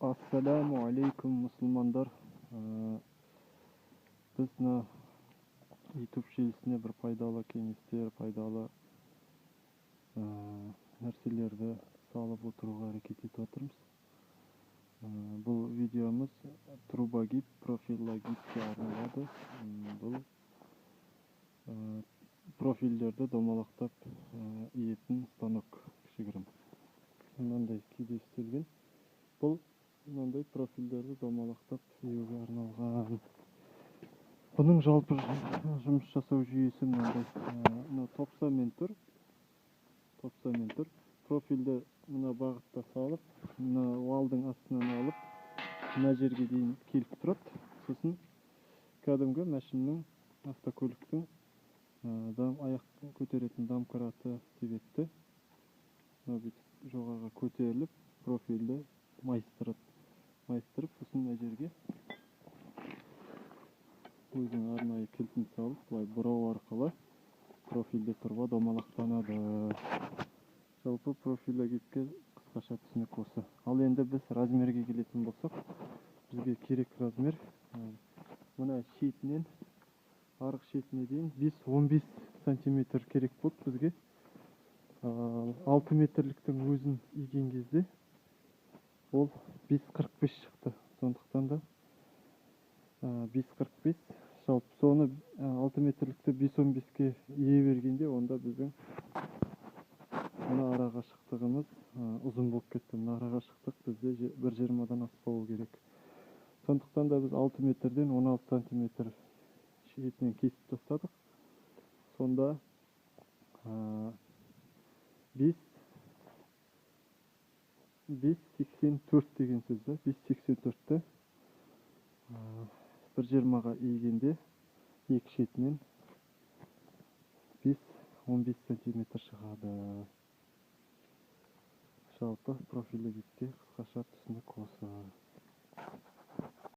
Assalamu alaikum musulmanдар. Biz на YouTube желісіне бір пайдалы кеңестер, пайдалы нәрселерді салып отыруға әрекет етіп отырмыз. Бұл видеомыз трубогид, профилогидке арналады. Бұл профильдерді домалақтап иетін станок кішігірім. Мынандай күйде істелген. Бұл мынандай профильдерді домалақтап июге арналған. Бұның жалпы жұмыс жасау жүйесі мынандай. Топсамен тұр. Профильді мына бағытта салып, мына валдың астынан алып, мына жерге дейін келіп тұрады. Сосын кәдімгі машинның, автокөліктің аяқ көтеретін домкраты себепті жоғарыға көтеріліп, профильді майыстырып, сосын мына жерге өзінің арнайы кілтін салып, былай бұрау арқылы профильді тұрба домалақтанады. Жалпы профилогидке қысқаша түсінік осы. Ал енді біз размерге келетін болсақ, бізге керек размер мына шетінен арғы шетіне дейін 5-15 сантиметр керек болды бізге. 6 метрліктің өзін иген кезде ол 5.45 шықты. Сондықтан да 5.45 жалпы соны 6 метрлікті 5.15-ке ие бергенде, онда біздің мына ара қашықтығымыз ұзын болып кетті. Мына ара қашықтық бізде 1.20-дан аспауы керек. Сондықтан да біз 6 метрден 16 сантиметр шетінен кесіп тастадық. Сонда 5.84 деген сөз ба? 5.84-ті 1.20-ға иегенде екі шетінен 5-15 сантиметр шығады. Жалпы профилогидке қысқаша түсінік осы.